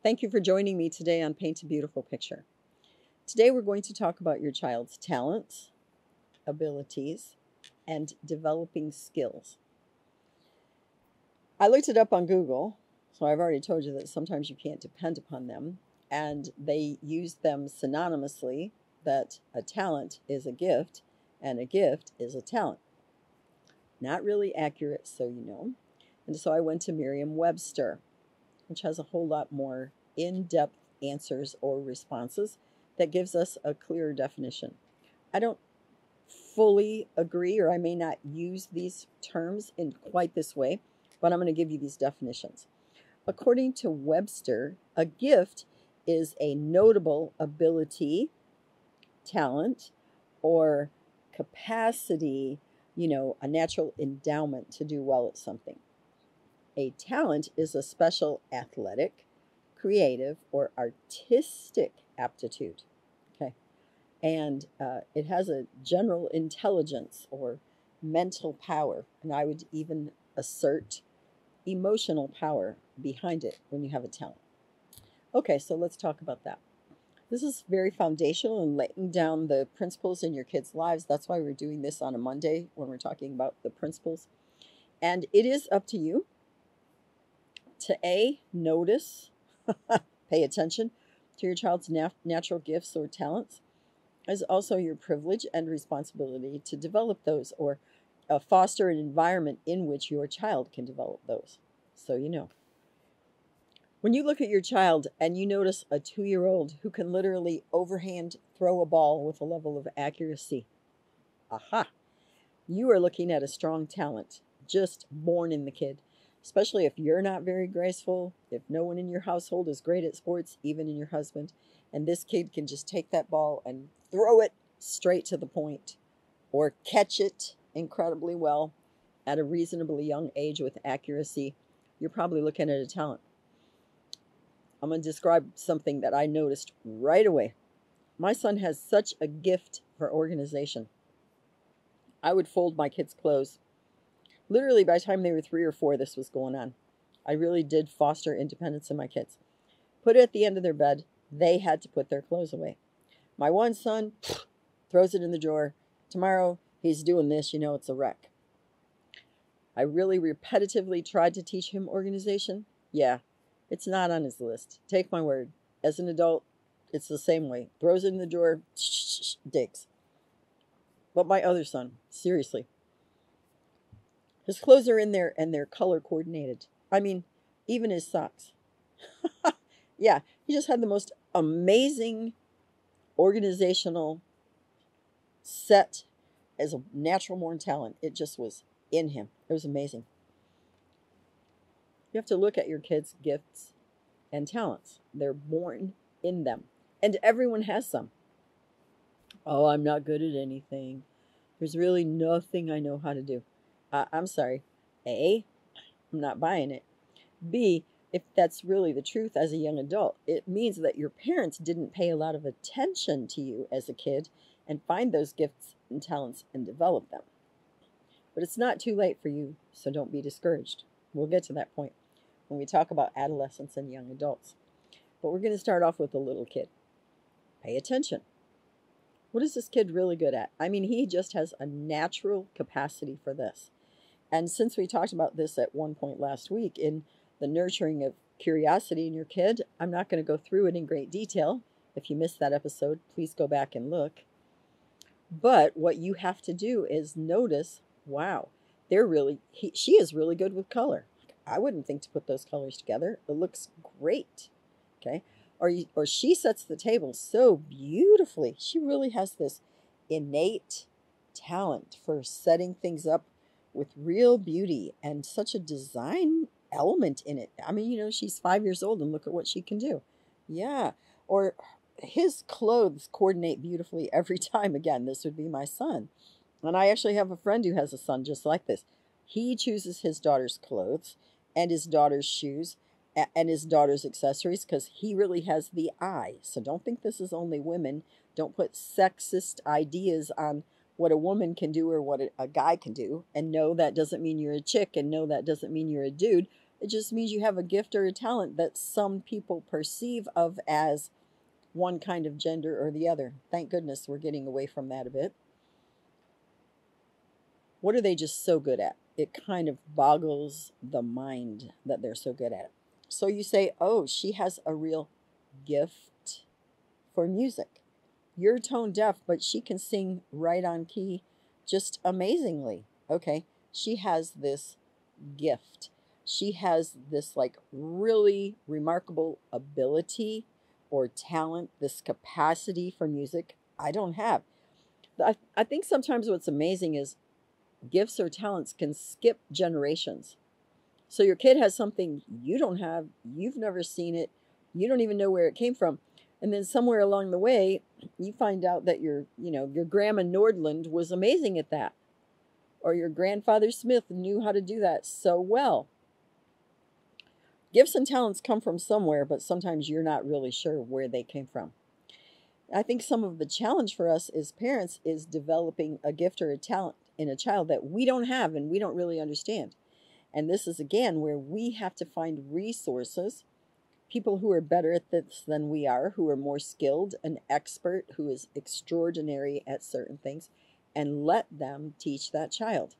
Thank you for joining me today on Paint a Beautiful Picture. Today we're going to talk about your child's talents, abilities, and developing skills. I looked it up on Google, so I've already told you that sometimes you can't depend upon them, and they use them synonymously, that a talent is a gift and a gift is a talent. Not really accurate, so you know. And so I went to Merriam-Webster, which has a whole lot more in-depth answers or responses that gives us a clearer definition. I don't fully agree, or I may not use these terms in quite this way, but I'm going to give you these definitions. According to Webster, a gift is a notable ability, talent, or capacity, a natural endowment to do well at something. A talent is a special athletic, creative, or artistic aptitude. Okay. And it has a general intelligence or mental power. And I would even assert emotional power behind it when you have a talent. Okay, so let's talk about that. This is very foundational in laying down the principles in your kids' lives. That's why we're doing this on a Monday when we're talking about the principles. And it is up to you to notice, pay attention to your child's natural gifts or talents, as also your privilege and responsibility to develop those, or foster an environment in which your child can develop those. So you know. When you look at your child and you notice a 2-year-old who can literally overhand throw a ball with a level of accuracy, aha, you are looking at a strong talent just born in the kid. Especially if you're not very graceful, if no one in your household is great at sports, even in your husband, and this kid can just take that ball and throw it straight to the point or catch it incredibly well at a reasonably young age with accuracy, you're probably looking at a talent. I'm going to describe something that I noticed right away. My son has such a gift for organization. I would fold my kids' clothes. Literally, by the time they were 3 or 4, this was going on. I really did foster independence in my kids. Put it at the end of their bed. They had to put their clothes away. My one son throws it in the drawer. Tomorrow, he's doing this. It's a wreck. I really repetitively tried to teach him organization. Yeah, it's not on his list. Take my word. As an adult, it's the same way. Throws it in the drawer, digs. But my other son, seriously. His clothes are in there and they're color coordinated. I mean, even his socks. Yeah, he just had the most amazing organizational set as a natural born talent. It just was in him. It was amazing. You have to look at your kids' gifts and talents. They're born in them. And everyone has some. Oh, I'm not good at anything. There's really nothing I know how to do. I'm sorry. A, I'm not buying it. B, if that's really the truth as a young adult, it means that your parents didn't pay a lot of attention to you as a kid and find those gifts and talents and develop them. But it's not too late for you, so don't be discouraged. We'll get to that point when we talk about adolescents and young adults. But we're going to start off with the little kid. Pay attention. What is this kid really good at? I mean, he just has a natural capacity for this. And since we talked about this at one point last week in the nurturing of curiosity in your kid, I'm not going to go through it in great detail. If you missed that episode, please go back and look. But what you have to do is notice, wow, she is really good with color. I wouldn't think to put those colors together. It looks great. Okay. Or she sets the table so beautifully. She really has this innate talent for setting things up with real beauty and such a design element in it. I mean, she's 5 years old and look at what she can do. Yeah. Or his clothes coordinate beautifully every time. Again, this would be my son. And I actually have a friend who has a son just like this. He chooses his daughter's clothes and his daughter's shoes and his daughter's accessories because he really has the eye. So don't think this is only women. Don't put sexist ideas on what a woman can do or what a guy can do. And no, that doesn't mean you're a chick. And no, that doesn't mean you're a dude. It just means you have a gift or a talent that some people perceive of as one kind of gender or the other. Thank goodness we're getting away from that a bit. What are they just so good at? It kind of boggles the mind that they're so good at it. So you say, oh, she has a real gift for music. You're tone deaf, but she can sing right on key just amazingly. Okay, she has this gift. She has this like really remarkable ability or talent, this capacity for music I don't have. I think sometimes what's amazing is gifts or talents can skip generations. So your kid has something you don't have, you've never seen it, you don't even know where it came from. And then somewhere along the way, you find out that your grandma Nordland was amazing at that. Or your grandfather Smith knew how to do that so well. Gifts and talents come from somewhere, but sometimes you're not really sure where they came from. I think some of the challenge for us as parents is developing a gift or a talent in a child that we don't have and we don't really understand. And this is again where we have to find resources, people who are better at this than we are, who are more skilled, an expert who is extraordinary at certain things, and let them teach that child.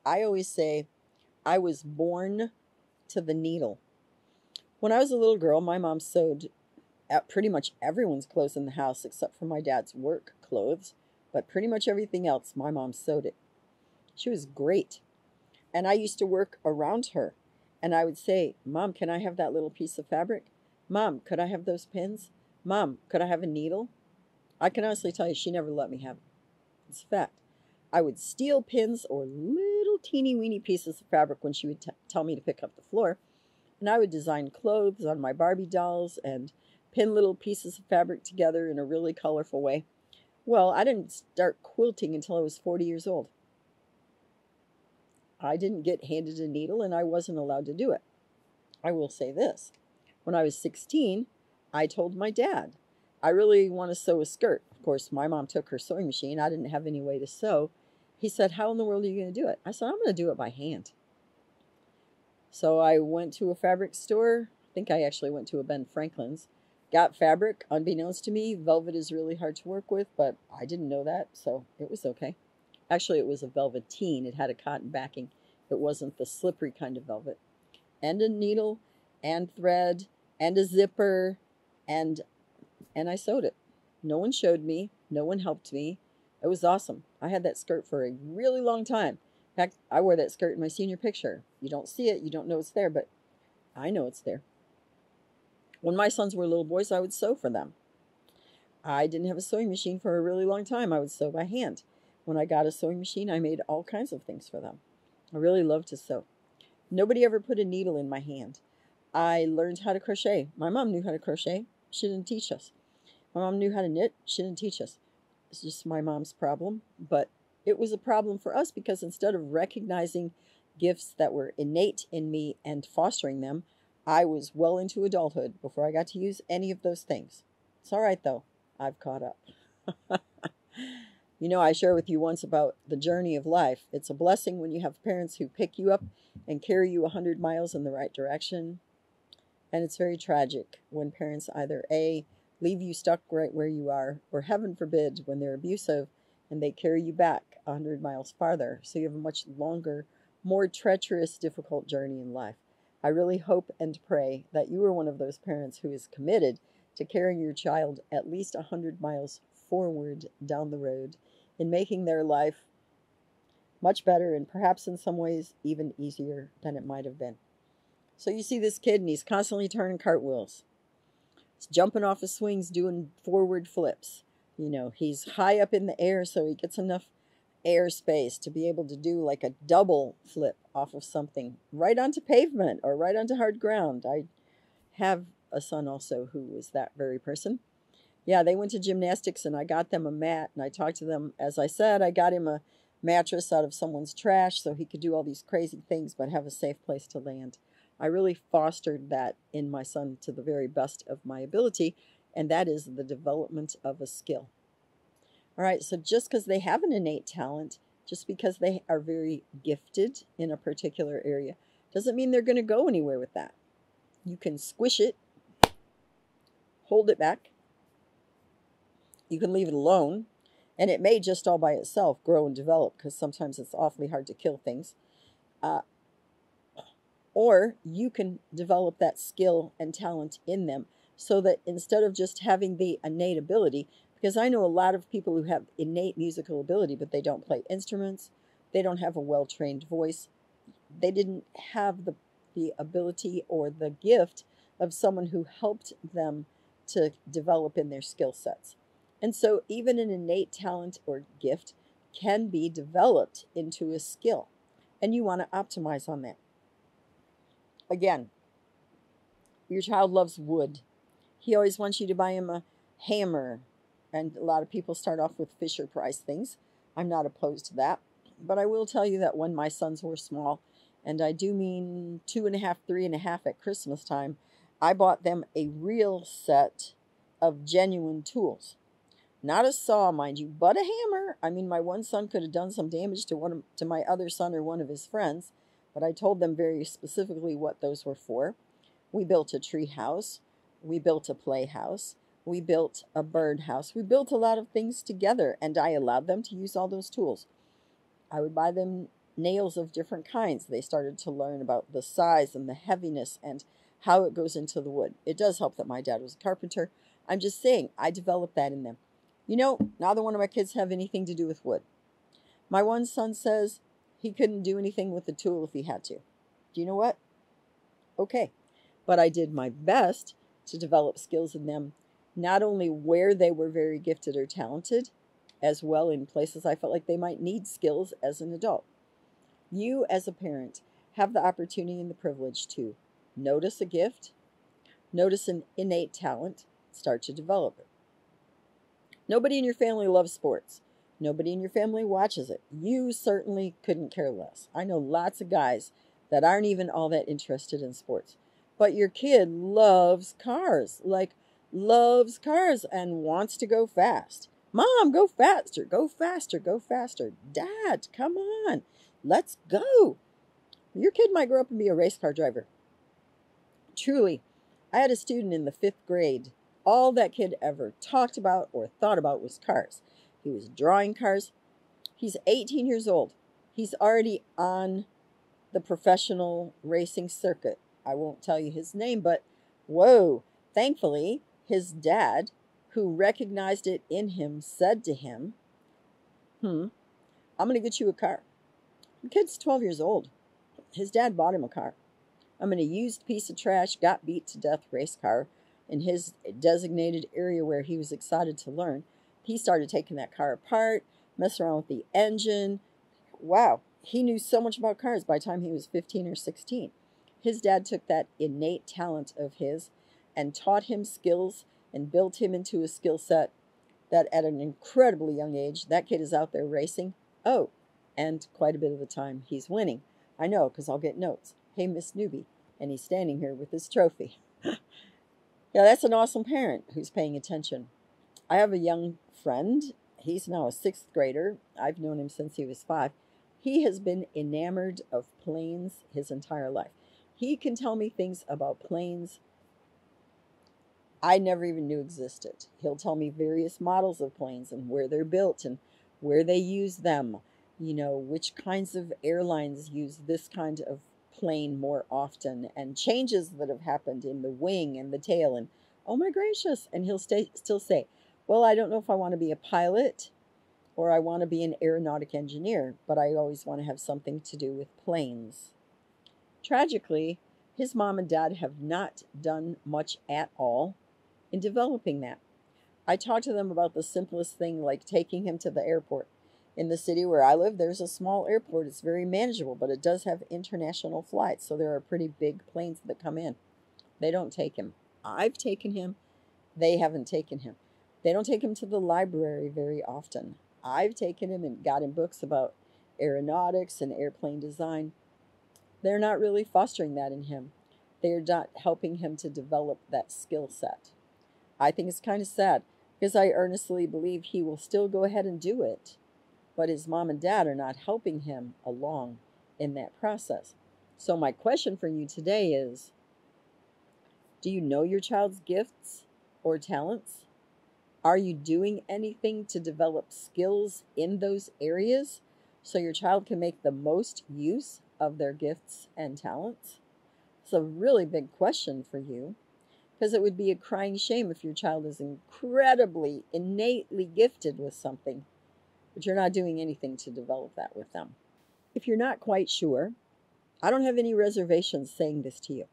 I always say, I was born to the needle. When I was a little girl, my mom sewed at pretty much everyone's clothes in the house except for my dad's work clothes, but pretty much everything else, my mom sewed it. She was great. And I used to work around her. And I would say, Mom, can I have that little piece of fabric? Mom, could I have those pins? Mom, could I have a needle? I can honestly tell you, she never let me have it. It's a fact. I would steal pins or little teeny weeny pieces of fabric when she would tell me to pick up the floor. And I would design clothes on my Barbie dolls and pin little pieces of fabric together in a really colorful way. Well, I didn't start quilting until I was 40 years old. I didn't get handed a needle and I wasn't allowed to do it. I will say this. When I was 16, I told my dad, I really want to sew a skirt. Of course, my mom took her sewing machine. I didn't have any way to sew. He said, how in the world are you going to do it? I said, I'm going to do it by hand. So I went to a fabric store. I think I actually went to a Ben Franklin's. Got fabric. Unbeknownst to me, velvet is really hard to work with, but I didn't know that, so it was okay. Actually, it was a velveteen. It had a cotton backing. It wasn't the slippery kind of velvet. And a needle and thread and a zipper and I sewed it. No one showed me. No one helped me. It was awesome. I had that skirt for a really long time. In fact, I wore that skirt in my senior picture. You don't see it. You don't know it's there, but I know it's there. When my sons were little boys, I would sew for them. I didn't have a sewing machine for a really long time. I would sew by hand. When I got a sewing machine, I made all kinds of things for them. I really love to sew. Nobody ever put a needle in my hand. I learned how to crochet. My mom knew how to crochet. She didn't teach us. My mom knew how to knit. She didn't teach us. It's just my mom's problem. But it was a problem for us because instead of recognizing gifts that were innate in me and fostering them, I was well into adulthood before I got to use any of those things. It's all right, though. I've caught up. You know, I shared with you once about the journey of life. It's a blessing when you have parents who pick you up and carry you 100 miles in the right direction. And it's very tragic when parents either A, leave you stuck right where you are, or heaven forbid, when they're abusive and they carry you back 100 miles farther. So you have a much longer, more treacherous, difficult journey in life. I really hope and pray that you are one of those parents who is committed to carrying your child at least 100 miles forward down the road in making their life much better and perhaps in some ways even easier than it might have been. So you see this kid and he's constantly turning cartwheels. He's jumping off of swings, doing forward flips. You know, he's high up in the air so he gets enough airspace to be able to do like a double flip off of something right onto pavement or right onto hard ground. I have a son also who was that very person. Yeah, they went to gymnastics and I got them a mat and I talked to them. As I said, I got him a mattress out of someone's trash so he could do all these crazy things but have a safe place to land. I really fostered that in my son to the very best of my ability, and that is the development of a skill. All right, so just because they have an innate talent, just because they are very gifted in a particular area, Doesn't mean they're going to go anywhere with that. You can squish it, hold it back. You can leave it alone, and it may just all by itself grow and develop, because sometimes it's awfully hard to kill things. Uh, or you can develop that skill and talent in them, so that instead of just having the innate ability, because I know a lot of people who have innate musical ability, but they don't play instruments, they don't have a well-trained voice, they didn't have the ability or the gift of someone who helped them to develop in their skill sets. And so even an innate talent or gift can be developed into a skill, and you want to optimize on that. Again, your child loves wood. He always wants you to buy him a hammer, and a lot of people start off with Fisher Price things. I'm not opposed to that, but I will tell you that when my sons were small, and I do mean 2.5, 3.5 at Christmas time, I bought them a real set of genuine tools. Not a saw, mind you, but a hammer. I mean, my one son could have done some damage to my other son or one of his friends, but I told them very specifically what those were for. We built a tree house. We built a playhouse. We built a bird house. We built a lot of things together, and I allowed them to use all those tools. I would buy them nails of different kinds. They started to learn about the size and the heaviness and how it goes into the wood. It does help that my dad was a carpenter. I'm just saying, I developed that in them. You know, neither one of my kids have anything to do with wood. My one son says he couldn't do anything with the tool if he had to. Do you know what? Okay. But I did my best to develop skills in them, not only where they were very gifted or talented, as well in places I felt like they might need skills as an adult. You, as a parent, have the opportunity and the privilege to notice a gift, notice an innate talent, start to develop it. Nobody in your family loves sports. Nobody in your family watches it. You certainly couldn't care less. I know lots of guys that aren't even all that interested in sports. But your kid loves cars, loves cars and wants to go fast. Mom, go faster, go faster, go faster. Dad, come on, let's go. Your kid might grow up and be a race car driver. Truly, I had a student in the 5th grade. All that kid ever talked about or thought about was cars. He was drawing cars. He's 18 years old. He's already on the professional racing circuit. I won't tell you his name, but whoa, thankfully, his dad, who recognized it in him, said to him, I'm going to get you a car. The kid's 12 years old. His dad bought him a car. I'm in a used piece of trash, got beat to death race car in his designated area where he was excited to learn. He started taking that car apart, messing around with the engine. Wow, he knew so much about cars by the time he was 15 or 16. His dad took that innate talent of his and taught him skills and built him into a skill set that at an incredibly young age, that kid is out there racing. Oh, and quite a bit of the time he's winning. I know, because I'll get notes. Hey, Miss Newbie. And he's standing here with his trophy. Yeah, that's an awesome parent who's paying attention. I have a young friend. He's now a 6th grader. I've known him since he was 5. He has been enamored of planes his entire life. He can tell me things about planes I never even knew existed. He'll tell me various models of planes and where they're built and where they use them. You know, which kinds of airlines use this kind of plane more often, and changes that have happened in the wing and the tail. And oh my gracious. And he'll still say, well, I don't know if I want to be a pilot or I want to be an aeronautic engineer, but I always want to have something to do with planes. Tragically, his mom and dad have not done much at all in developing that. I talked to them about the simplest thing, like taking him to the airport. In the city where I live, there's a small airport. It's very manageable, but it does have international flights, so there are pretty big planes that come in. They don't take him. I've taken him. They haven't taken him. They don't take him to the library very often. I've taken him and got him books about aeronautics and airplane design. They're not really fostering that in him. They're not helping him to develop that skill set. I think it's kind of sad, because I earnestly believe he will still go ahead and do it, but his mom and dad are not helping him along in that process. So my question for you today is, do you know your child's gifts or talents? Are you doing anything to develop skills in those areas so your child can make the most use of their gifts and talents? It's a really big question for you, because it would be a crying shame if your child is incredibly, innately gifted with something, but you're not doing anything to develop that with them. If you're not quite sure, I don't have any reservations saying this to you.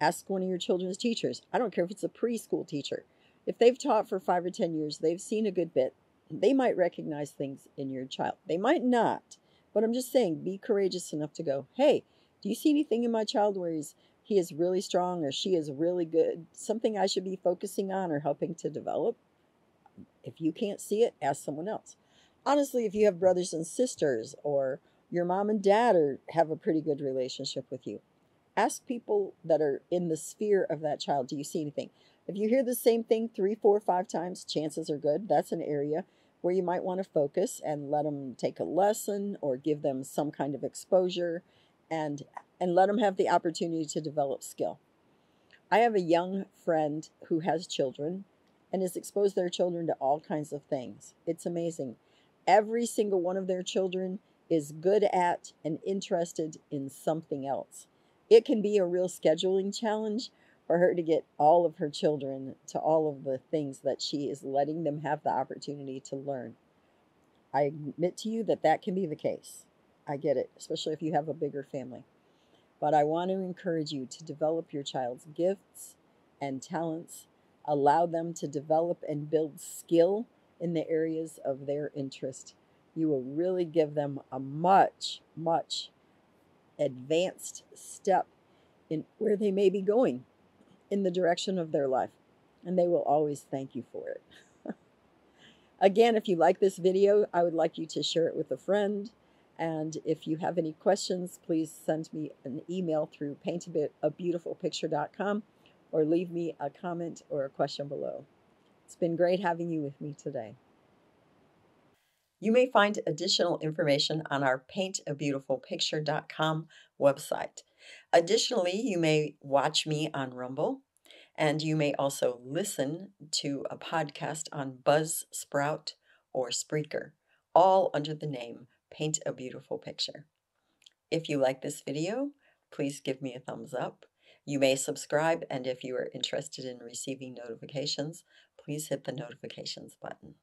Ask one of your children's teachers. I don't care if it's a preschool teacher. If they've taught for 5 or 10 years, they've seen a good bit. They might recognize things in your child. They might not, but I'm just saying, be courageous enough to go, hey, do you see anything in my child where he is really strong or she is really good? Something I should be focusing on or helping to develop? If you can't see it, ask someone else. Honestly, if you have brothers and sisters or your mom and dad have a pretty good relationship with you, ask people that are in the sphere of that child, do you see anything? If you hear the same thing 3, 4, 5 times, chances are good that's an area where you might want to focus and let them take a lesson or give them some kind of exposure and let them have the opportunity to develop skill. I have a young friend who has children and has exposed their children to all kinds of things. It's amazing. Every single one of their children is good at and interested in something else. It can be a real scheduling challenge for her to get all of her children to all of the things that she is letting them have the opportunity to learn. I admit to you that that can be the case. I get it, especially if you have a bigger family. But I want to encourage you to develop your child's gifts and talents, allow them to develop and build skill in the areas of their interest. You will really give them a much, much advanced step in where they may be going in the direction of their life. And they will always thank you for it. Again, if you like this video, I would like you to share it with a friend. And if you have any questions, please send me an email through paintabeautifulpicture.com or leave me a comment or a question below. It's been great having you with me today. You may find additional information on our paintabeautifulpicture.com website. Additionally, you may watch me on Rumble, and you may also listen to a podcast on Buzzsprout or Spreaker, all under the name Paint a Beautiful Picture. If you like this video, please give me a thumbs up. You may subscribe, and if you are interested in receiving notifications, please hit the notifications button.